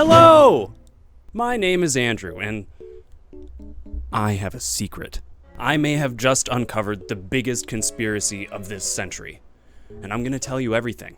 Hello! My name is Andrew, and I have a secret. I may have just uncovered the biggest conspiracy of this century, and I'm gonna tell you everything.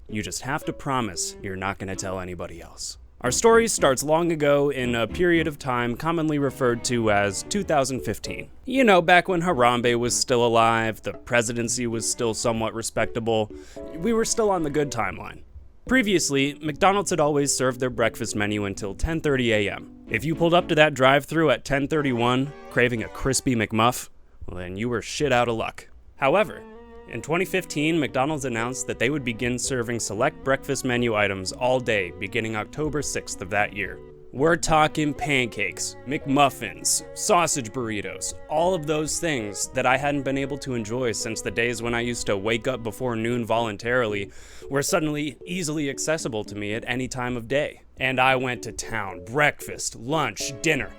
You just have to promise you're not gonna tell anybody else. Our story starts long ago in a period of time commonly referred to as 2015. You know, back when Harambe was still alive, the presidency was still somewhat respectable, we were still on the good timeline. Previously, McDonald's had always served their breakfast menu until 10:30 a.m. If you pulled up to that drive-thru at 10:31, craving a crispy McMuff, well then you were shit out of luck. However, in 2015, McDonald's announced that they would begin serving select breakfast menu items all day beginning October 6th of that year. We're talking pancakes, McMuffins, sausage burritos, all of those things that I hadn't been able to enjoy since the days when I used to wake up before noon voluntarily were suddenly easily accessible to me at any time of day. And I went to town, breakfast, lunch, dinner.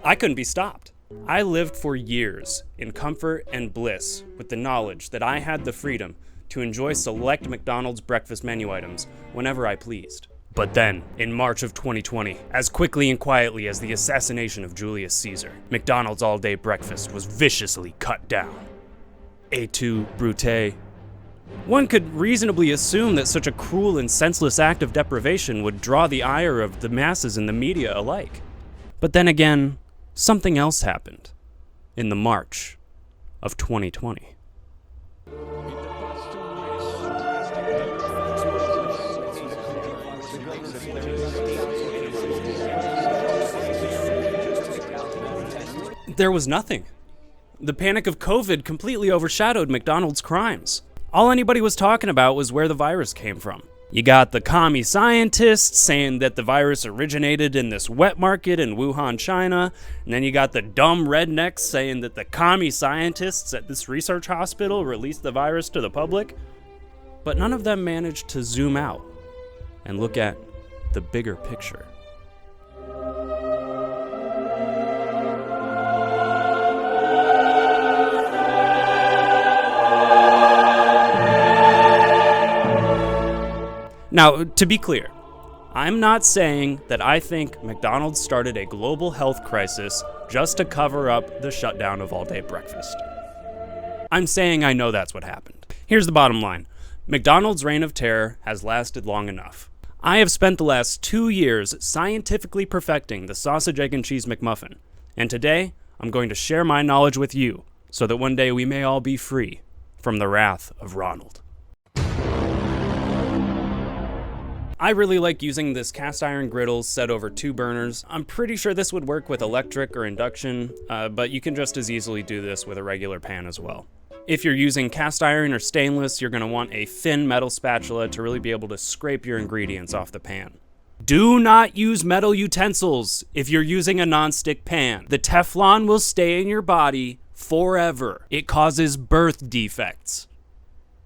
I couldn't be stopped. I lived for years in comfort and bliss with the knowledge that I had the freedom to enjoy select McDonald's breakfast menu items whenever I pleased. But then, in March of 2020, as quickly and quietly as the assassination of Julius Caesar, McDonald's all-day breakfast was viciously cut down. Et tu, Brute? One could reasonably assume that such a cruel and senseless act of deprivation would draw the ire of the masses and the media alike. But then again, something else happened in the March of 2020. There was nothing. The panic of COVID completely overshadowed McDonald's crimes. All anybody was talking about was where the virus came from. You got the commie scientists saying that the virus originated in this wet market in Wuhan, China, and then you got the dumb rednecks saying that the commie scientists at this research hospital released the virus to the public. But none of them managed to zoom out and look at the bigger picture. Now, to be clear, I'm not saying that I think McDonald's started a global health crisis just to cover up the shutdown of all-day breakfast. I'm saying I know that's what happened. Here's the bottom line. McDonald's reign of terror has lasted long enough. I have spent the last 2 years scientifically perfecting the sausage, egg, and cheese McMuffin, and today I'm going to share my knowledge with you so that one day we may all be free from the wrath of Ronald. I really like using this cast iron griddle set over 2 burners. I'm pretty sure this would work with electric or induction, but you can just as easily do this with a regular pan as well. If you're using cast iron or stainless, you're going to want a thin metal spatula to really be able to scrape your ingredients off the pan. Do not use metal utensils if you're using a nonstick pan. The Teflon will stay in your body forever. It causes birth defects.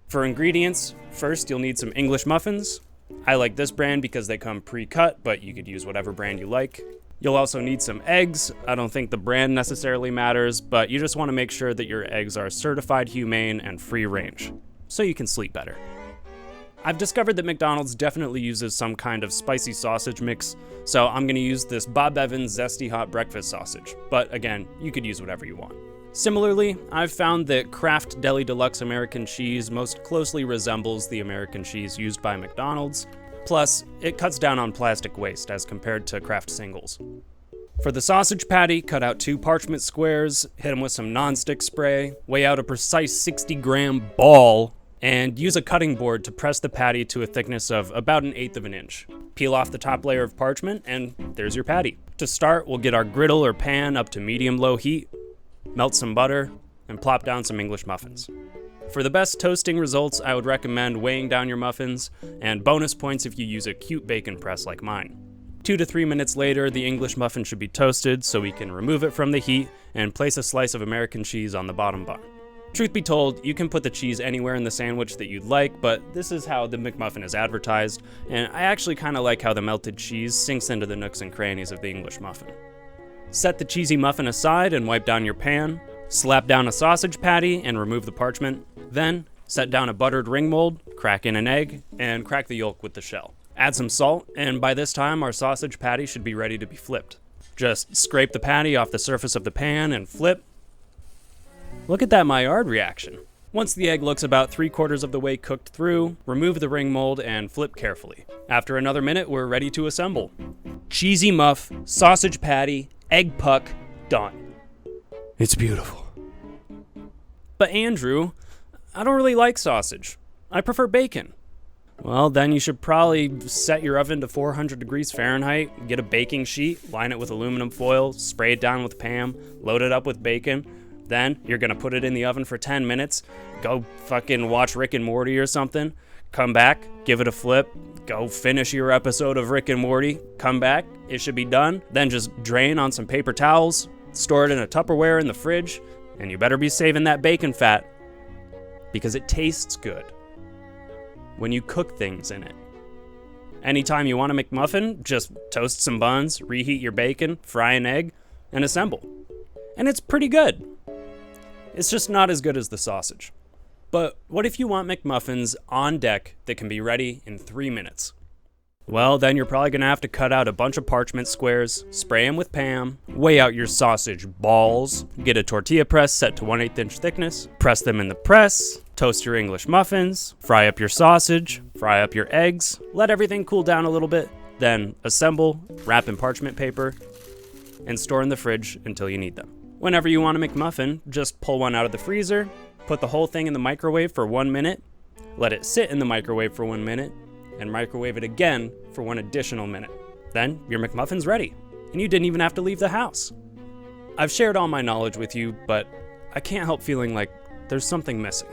For ingredients, first you'll need some English muffins. I like this brand because they come pre-cut, but you could use whatever brand you like. You'll also need some eggs. I don't think the brand necessarily matters, but you just want to make sure that your eggs are certified humane and free range, so you can sleep better. I've discovered that McDonald's definitely uses some kind of spicy sausage mix, so I'm going to use this Bob Evans Zesty Hot Breakfast sausage, but again, you could use whatever you want. Similarly, I've found that Kraft Deli Deluxe American cheese most closely resembles the American cheese used by McDonald's, plus it cuts down on plastic waste as compared to Kraft singles. For the sausage patty, cut out 2 parchment squares, hit them with some nonstick spray, weigh out a precise 60-gram ball, and use a cutting board to press the patty to a thickness of about 1/8 of an inch. Peel off the top layer of parchment, and there's your patty. To start, we'll get our griddle or pan up to medium-low heat, melt some butter, and plop down some English muffins. For the best toasting results, I would recommend weighing down your muffins, and bonus points if you use a cute bacon press like mine. 2 to 3 minutes later, the English muffin should be toasted so we can remove it from the heat and place a slice of American cheese on the bottom bun. Truth be told, you can put the cheese anywhere in the sandwich that you'd like, but this is how the McMuffin is advertised, and I actually kind of like how the melted cheese sinks into the nooks and crannies of the English muffin. Set the cheesy muffin aside and wipe down your pan. Slap down a sausage patty and remove the parchment. Then, set down a buttered ring mold, crack in an egg, and crack the yolk with the shell. Add some salt, and by this time our sausage patty should be ready to be flipped. Just scrape the patty off the surface of the pan and flip. Look at that Maillard reaction. Once the egg looks about 3/4 of the way cooked through, remove the ring mold and flip carefully. After another minute, we're ready to assemble. Cheesy muff, sausage patty, egg puck, done. It's beautiful. But Andrew, I don't really like sausage. I prefer bacon. Well, then you should probably set your oven to 400 degrees Fahrenheit, get a baking sheet, line it with aluminum foil, spray it down with Pam, load it up with bacon. Then you're gonna put it in the oven for 10 minutes, go fucking watch Rick and Morty or something, come back, give it a flip, go finish your episode of Rick and Morty, come back, it should be done. Then just drain on some paper towels, store it in a Tupperware in the fridge, and you better be saving that bacon fat because it tastes good when you cook things in it. Anytime you want a McMuffin, just toast some buns, reheat your bacon, fry an egg, and assemble. And it's pretty good. It's just not as good as the sausage. But what if you want McMuffins on deck that can be ready in 3 minutes? Well, then you're probably gonna have to cut out a bunch of parchment squares, spray them with Pam, weigh out your sausage balls, get a tortilla press set to 1/8 inch thickness, press them in the press, toast your English muffins, fry up your sausage, fry up your eggs, let everything cool down a little bit, then assemble, wrap in parchment paper, and store in the fridge until you need them. Whenever you want a McMuffin, just pull one out of the freezer, put the whole thing in the microwave for 1 minute, let it sit in the microwave for 1 minute, and microwave it again for 1 additional minute. Then your McMuffin's ready, and you didn't even have to leave the house. I've shared all my knowledge with you, but I can't help feeling like there's something missing.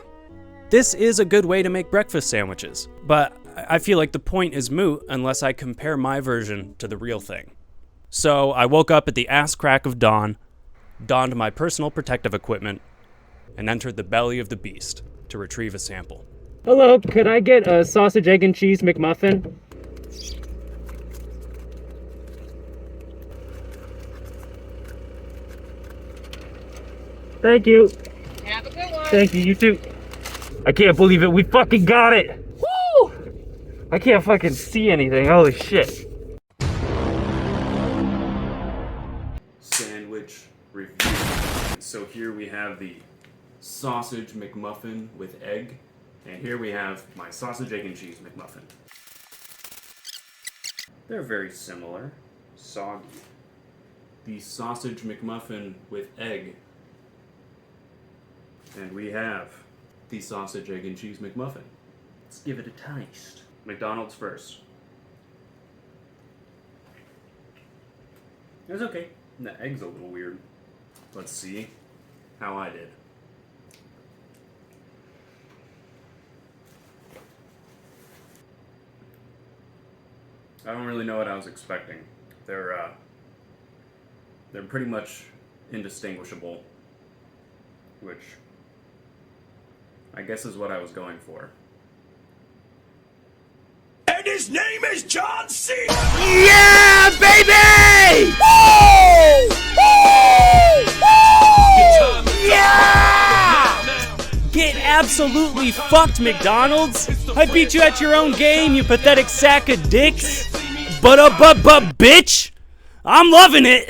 This is a good way to make breakfast sandwiches, but I feel like the point is moot unless I compare my version to the real thing. So I woke up at the ass crack of dawn, donned my personal protective equipment, and entered the belly of the beast to retrieve a sample. Hello, could I get a sausage, egg, and cheese McMuffin? Thank you. Have a good one. Thank you, you too. I can't believe it, we fucking got it! Woo! I can't fucking see anything, holy shit. Sandwich review. So here we have the sausage McMuffin with egg, and here we have my sausage, egg, and cheese McMuffin. They're very similar, soggy. The sausage McMuffin with egg, and we have the sausage, egg, and cheese McMuffin. Let's give it a taste. McDonald's first. It's okay. The egg's a little weird. Let's see how I did. I don't really know what I was expecting. They're pretty much indistinguishable, which I guess is what I was going for. And his name is John C. Yeah, baby! Woo! Woo! Woo! Yeah! Get absolutely fucked, McDonald's! I beat you at your own game, you pathetic sack of dicks! But bitch! I'm loving it!